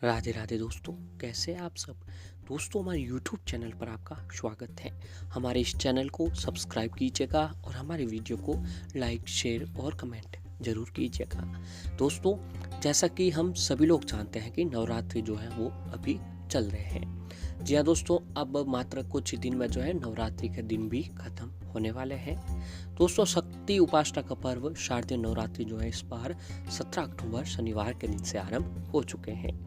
राधे राधे दोस्तों, कैसे हैं आप सब। दोस्तों, हमारे यूट्यूब चैनल पर आपका स्वागत है। हमारे इस चैनल को सब्सक्राइब कीजिएगा और हमारे वीडियो को लाइक, शेयर और कमेंट जरूर कीजिएगा। दोस्तों, जैसा कि हम सभी लोग जानते हैं कि नवरात्रि जो है वो अभी चल रहे हैं। जी हाँ दोस्तों, अब मात्र कुछ ही दिन में जो है नवरात्रि के दिन भी खत्म होने वाले हैं। दोस्तों, शक्ति उपासना का पर्व शारदीय नवरात्रि जो है इस बार 17 अक्टूबर शनिवार के दिन से आरंभ हो चुके हैं,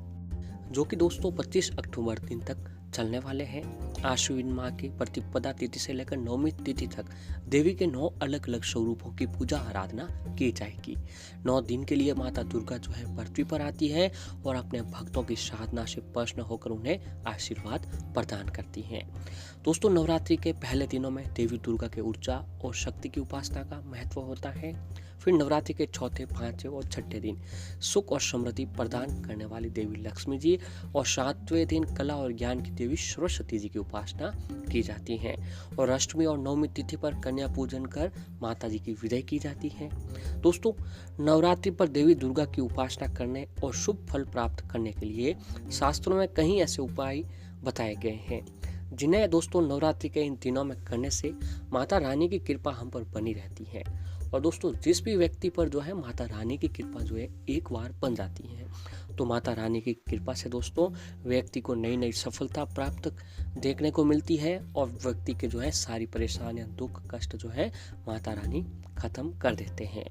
जो कि दोस्तों 25 अक्टूबर दिन तक चलने वाले हैं। आश्विन माह की प्रतिपदा तिथि से लेकर नवमी तिथि तक देवी के 9 अलग अलग स्वरूपों की पूजा आराधना की जाएगी। 9 दिन के लिए माता दुर्गा जो है पृथ्वी पर आती है और अपने भक्तों की साधना से प्रसन्न होकर उन्हें आशीर्वाद प्रदान करती हैं। दोस्तों, नवरात्रि के पहले दिनों में देवी दुर्गा के ऊर्जा और शक्ति की उपासना का महत्व होता है। फिर नवरात्रि के चौथे, पांचवें और छठे दिन सुख और समृद्धि प्रदान करने वाली देवी लक्ष्मी जी और 7वें दिन कला और ज्ञान की देवी सरस्वती जी की उपासना की जाती है। और अष्टमी और नवमी तिथि पर कन्या पूजन कर माता जी की विदाई की जाती है। दोस्तों, नवरात्रि पर देवी दुर्गा की उपासना करने और शुभ फल प्राप्त करने के लिए शास्त्रों में कई ऐसे उपाय बताए गए हैं, जिन्हें दोस्तों नवरात्रि के इन दिनों में करने से माता रानी की कृपा हम पर बनी रहती है। और दोस्तों, जिस भी व्यक्ति पर जो है माता रानी की कृपा जो है एक बार बन जाती है, तो माता रानी की कृपा से दोस्तों व्यक्ति को नई नई सफलता प्राप्त देखने को मिलती है और व्यक्ति के जो है सारी परेशानियां, दुख, कष्ट जो है माता रानी खत्म कर देते हैं।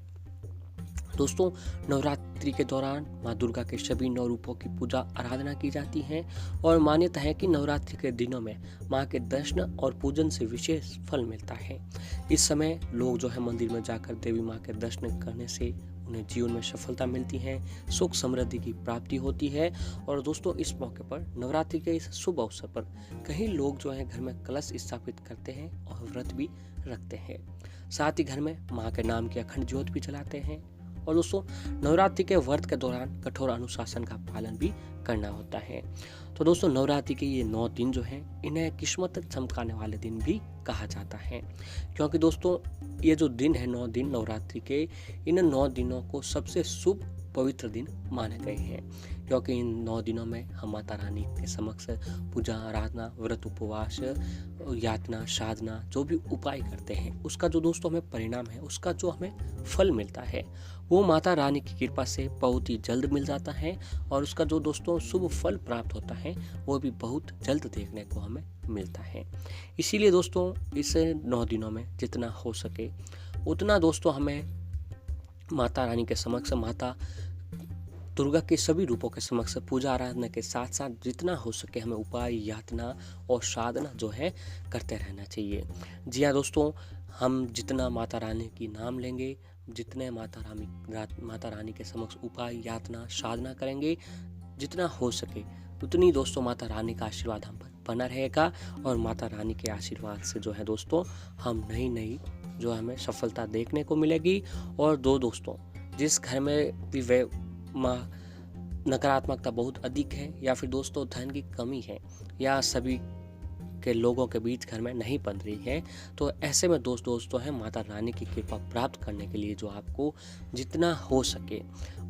दोस्तों, नवरात्रि के दौरान माँ दुर्गा के सभी 9 रूपों की पूजा आराधना की जाती है और मान्यता है कि नवरात्रि के दिनों में माँ के दर्शन और पूजन से विशेष फल मिलता है। इस समय लोग जो है मंदिर में जाकर देवी माँ के दर्शन करने से उन्हें जीवन में सफलता मिलती है, सुख समृद्धि की प्राप्ति होती है। और दोस्तों, इस मौके पर नवरात्रि के इस शुभ अवसर पर कई लोग जो है घर में कलश स्थापित करते हैं और व्रत भी रखते हैं। साथ ही घर में माँ के नाम की अखंड ज्योत भी जलाते हैं। और दोस्तों, नवरात्रि के व्रत के दौरान कठोर अनुशासन का पालन भी करना होता है। तो दोस्तों, नवरात्रि के ये 9 दिन जो हैं, इन्हें किस्मत चमकाने वाले दिन भी कहा जाता है, क्योंकि दोस्तों ये जो दिन है 9 दिन नवरात्रि के, इन 9 दिनों को सबसे शुभ पवित्र दिन माने गए हैं, क्योंकि इन 9 दिनों में हम माता रानी के समक्ष पूजा आराधना, व्रत, उपवास, यातना, साधना जो भी उपाय करते हैं, उसका जो दोस्तों हमें परिणाम है, उसका जो हमें फल मिलता है, वो माता रानी की कृपा से बहुत ही जल्द मिल जाता है। और उसका जो दोस्तों शुभ फल प्राप्त होता है वो भी बहुत जल्द देखने को हमें मिलता है। इसीलिए दोस्तों, इस 9 दिनों में जितना हो सके उतना दोस्तों हमें माता रानी के समक्ष, माता दुर्गा के सभी रूपों के समक्ष पूजा आराधना के साथ साथ जितना हो सके हमें उपाय, यातना और साधना जो है करते रहना चाहिए। जी हाँ दोस्तों, हम जितना माता रानी की नाम लेंगे, जितने माता रानी के समक्ष उपाय, यातना, साधना करेंगे, जितना हो सके उतनी दोस्तों माता रानी का आशीर्वाद हम पर बना रहेगा। और माता रानी के आशीर्वाद से जो है दोस्तों हम नई नई जो हमें सफलता देखने को मिलेगी। और दोस्तों, जिस घर में भी वे नकारात्मकता बहुत अधिक है, या फिर दोस्तों धन की कमी है, या सभी के लोगों के बीच घर में नहीं बन रही है, तो ऐसे में दोस्तों है माता रानी की कृपा प्राप्त करने के लिए जो आपको जितना हो सके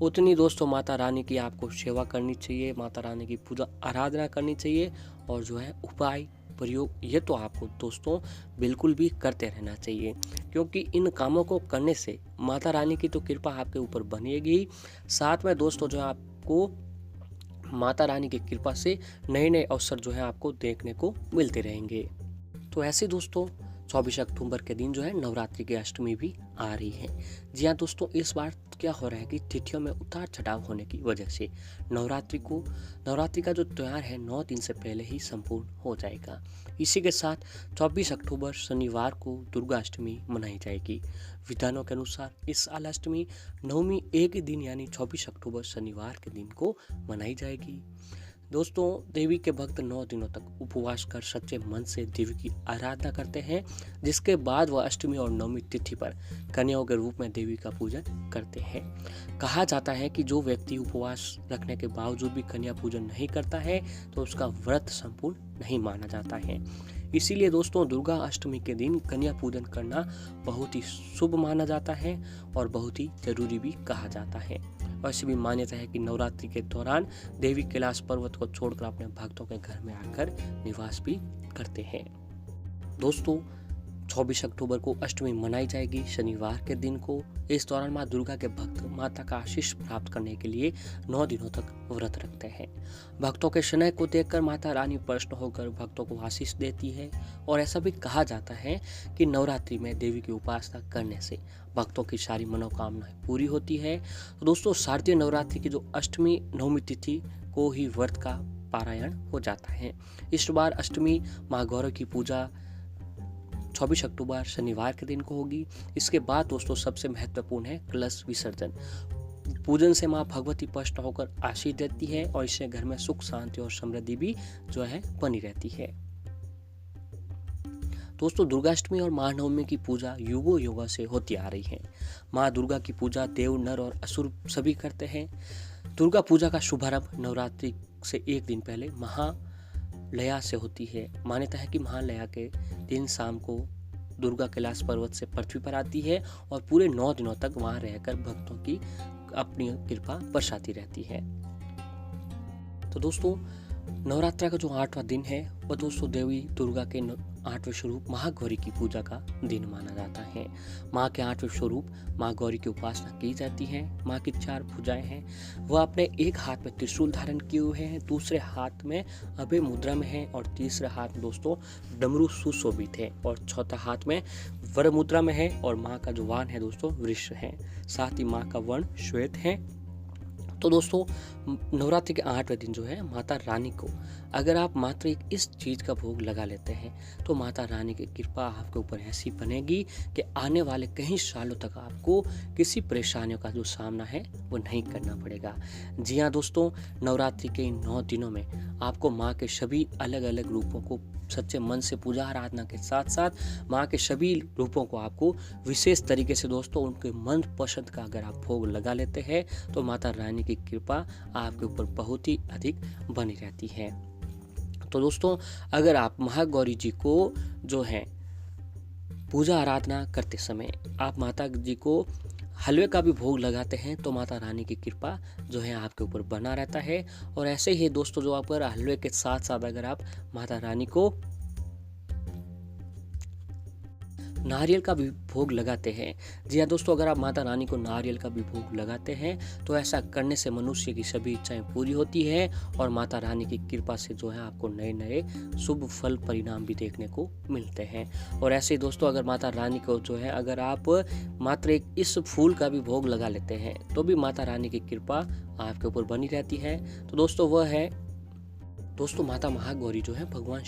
उतनी दोस्तों माता रानी की आपको सेवा करनी चाहिए, माता रानी की पूजा आराधना करनी चाहिए। और जो है उपाय, प्रयोग, ये तो आपको दोस्तों बिल्कुल भी करते रहना चाहिए, क्योंकि इन कामों को करने से माता रानी की तो कृपा आपके ऊपर बनेगी, साथ में दोस्तों जो है आपको माता रानी की कृपा से नए नए अवसर जो है आपको देखने को मिलते रहेंगे। तो ऐसे दोस्तों 24 अक्टूबर के दिन जो है नवरात्रि की अष्टमी भी आ रही है। जी हाँ दोस्तों, इस बार क्या हो रहा है कि तिथियों में उतार चढ़ाव होने की वजह से नवरात्रि का जो त्यौहार है 9 दिन से पहले ही संपूर्ण हो जाएगा। इसी के साथ 24 अक्टूबर शनिवार को दुर्गा अष्टमी मनाई जाएगी। विधानों के अनुसार इस साल अष्टमी नवमी एक ही दिन यानी 24 अक्टूबर शनिवार के दिन को मनाई जाएगी। दोस्तों, देवी के भक्त 9 दिनों तक उपवास कर सच्चे मन से देवी की आराधना करते हैं, जिसके बाद वह अष्टमी और नवमी तिथि पर कन्याओं के रूप में देवी का पूजन करते हैं। कहा जाता है कि जो व्यक्ति उपवास रखने के बावजूद भी कन्या पूजन नहीं करता है तो उसका व्रत संपूर्ण नहीं माना जाता है। इसीलिए दोस्तों दुर्गा अष्टमी के दिन कन्या पूजन करना बहुत ही शुभ माना जाता है और बहुत ही जरूरी भी कहा जाता है। वैसे भी मान्यता है कि नवरात्रि के दौरान देवी कैलाश पर्वत को छोड़कर अपने भक्तों के घर में आकर निवास भी करते हैं। दोस्तों 24 अक्टूबर को अष्टमी मनाई जाएगी, शनिवार के दिन को। इस दौरान माँ दुर्गा के भक्त माता का आशीष प्राप्त करने के लिए 9 दिनों तक व्रत रखते हैं। भक्तों के स्नेह को देखकर माता रानी प्रसन्न होकर भक्तों को आशीष देती है और ऐसा भी कहा जाता है कि नवरात्रि में देवी की उपासना करने से भक्तों की सारी मनोकामनाएं पूरी होती है। तो दोस्तों शारदीय नवरात्रि की जो अष्टमी नवमी तिथि को ही व्रत का पारायण हो जाता है। इस बार अष्टमी माँ गौरी की पूजा 24 अक्टूबर शनिवार के दिन को होगी। इसके बाद दोस्तों सबसे महत्वपूर्ण है कलश विसर्जन। पूजन से माँ भगवती प्रसन्न होकर आशीष देती है और इससे घर में सुख शांति और समृद्धि भी जो है बनी रहती है। दोस्तों दुर्गाष्टमी और महानवमी की पूजा युगों युगों से होती आ रही है। माँ दुर्गा की पूजा देव, नर और असुर सभी करते हैं। दुर्गा पूजा का शुभारंभ नवरात्रि से एक दिन पहले महालया से होती है। मान्यता है कि महालया के दिन शाम को दुर्गा कैलाश पर्वत से पृथ्वी पर आती है और पूरे 9 दिनों तक वहां रहकर भक्तों की अपनी कृपा बरसाती रहती है। तो दोस्तों नवरात्रा का जो 8वां दिन है वह दोस्तों देवी दुर्गा के 8वें स्वरूप महागौरी की पूजा का दिन माना जाता है। माँ के 8वें स्वरूप माँ गौरी की उपासना की जाती है। माँ की 4 भुजाएं हैं। वह अपने एक हाथ में त्रिशूल धारण किए हुए हैं, दूसरे हाथ में अभय मुद्रा में है और तीसरे हाथ में दोस्तों डमरू सुशोभित है और चौथा हाथ में वर मुद्रा में है और माँ का जो वाहन है दोस्तों वृष है। साथ ही माँ का वर्ण श्वेत है। तो दोस्तों नवरात्रि के 8वें दिन जो है माता रानी को अगर आप मात्र एक इस चीज़ का भोग लगा लेते हैं तो माता रानी की कृपा आपके ऊपर ऐसी बनेगी कि आने वाले कई सालों तक आपको किसी परेशानियों का जो सामना है वो नहीं करना पड़ेगा। जी हाँ दोस्तों, नवरात्रि के इन 9 दिनों में आपको माँ के सभी अलग अलग रूपों को सच्चे मन से पूजा आराधना के साथ साथ माँ के सभी रूपों को आपको विशेष तरीके से दोस्तों उनके मन पसंद का अगर आप भोग लगा लेते हैं तो माता रानी की कृपा आपके ऊपर बहुत ही अधिक बनी रहती है। तो दोस्तों अगर आप महागौरी जी को जो है पूजा आराधना करते समय आप माता जी को हलवे का भी भोग लगाते हैं तो माता रानी की कृपा जो है आपके ऊपर बना रहता है। और ऐसे ही दोस्तों जो आप हलवे के साथ साथ अगर आप माता रानी को नारियल का भी भोग लगाते हैं, जी हाँ दोस्तों, अगर आप माता रानी को नारियल का भी भोग लगाते हैं तो ऐसा करने से मनुष्य की सभी इच्छाएं पूरी होती है और माता रानी की कृपा से जो है आपको नए नए शुभ फल परिणाम भी देखने को मिलते हैं। और ऐसे ही दोस्तों अगर माता रानी को जो है अगर आप मात्र एक इस फूल का भी भोग लगा लेते हैं तो भी माता रानी की कृपा आपके ऊपर बनी रहती है। तो दोस्तों वह है दोस्तों माता महागौरी जो है भगवान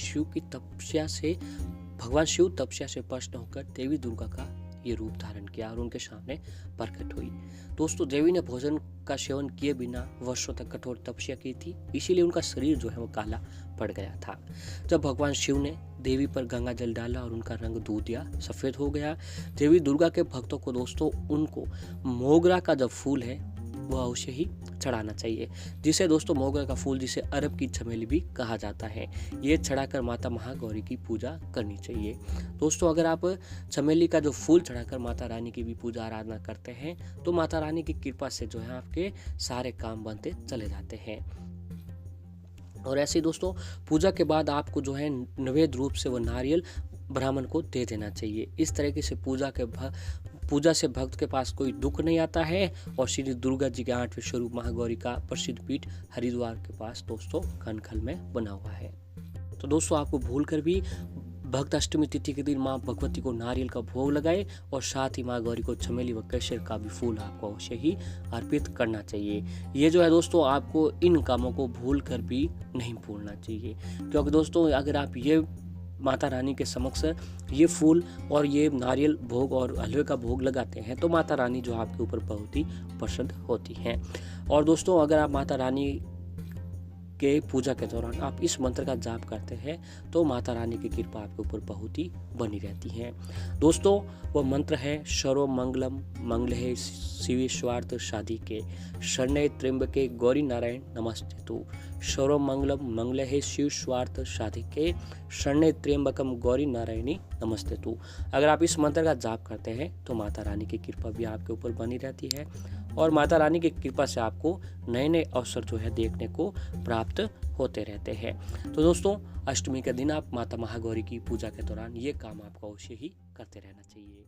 शिव तपस्या से प्रसन्न होकर देवी दुर्गा का ये रूप धारण किया और उनके सामने प्रकट हुई। दोस्तों देवी ने भोजन का सेवन किए बिना वर्षों तक कठोर तपस्या की थी, इसीलिए उनका शरीर जो है वो काला पड़ गया था। जब भगवान शिव ने देवी पर गंगा जल डाला और उनका रंग दूधिया सफेद हो गया। देवी दुर्गा के भक्तों को दोस्तों उनको मोगरा का जो फूल है वह उसे ही चढ़ाना चाहिए, जिसे दोस्तों मोगरा का फूल जिसे अरब की चमेली भी कहा जाता है, ये चढ़ाकर माता महागौरी की पूजा करनी चाहिए। दोस्तों अगर आप चमेली का जो फूल चढ़ाकर माता रानी की भी पूजा आराधना करते हैं तो माता रानी की कृपा से जो है आपके सारे काम बनते चले जाते हैं। और ऐसे ही दोस्तों पूजा के बाद आपको जो है नैवेद्य रूप से वो नारियल ब्राह्मण को दे देना चाहिए। इस तरीके से पूजा से भक्त के पास कोई दुख नहीं आता है। और श्री दुर्गा जी के 8वें स्वरूप महागौरी का प्रसिद्ध पीठ हरिद्वार के पास दोस्तों कनखल में बना हुआ है। तो दोस्तों आपको भूलकर भी भक्त अष्टमी तिथि के दिन माँ भगवती को नारियल का भोग लगाए और साथ ही माँ गौरी को चमेली व केसर का भी फूल आपको अवश्य ही अर्पित करना चाहिए। ये जो है दोस्तों आपको इन कामों को भूल कर भी नहीं भूलना चाहिए, क्योंकि दोस्तों अगर आप ये माता रानी के समक्ष ये फूल और ये नारियल भोग और हलवे का भोग लगाते हैं तो माता रानी जो आपके ऊपर बहुत ही प्रसन्न होती हैं। और दोस्तों अगर आप माता रानी के पूजा के दौरान आप इस मंत्र का जाप करते हैं तो माता रानी की कृपा आपके ऊपर बहुत ही बनी रहती है। दोस्तों वह मंत्र है सर्व मंगलम मंगले शिवे स्वार्थ साधिके शरण्ये त्र्यंबके गौरी नारायण नमस्तेतु। सर्व मंगलम मंगले शिव स्वार्थ साधिके शरण्ये त्र्यंबकम गौरी नारायणी नमस्तेतु। अगर आप इस मंत्र का जाप करते हैं तो माता रानी की कृपा भी आपके ऊपर बनी रहती है और माता रानी की कृपा से आपको नए नए अवसर जो है देखने को प्राप्त होते रहते हैं। तो दोस्तों, अष्टमी के दिन आप माता महागौरी की पूजा के दौरान ये काम आपको अवश्य ही करते रहना चाहिए।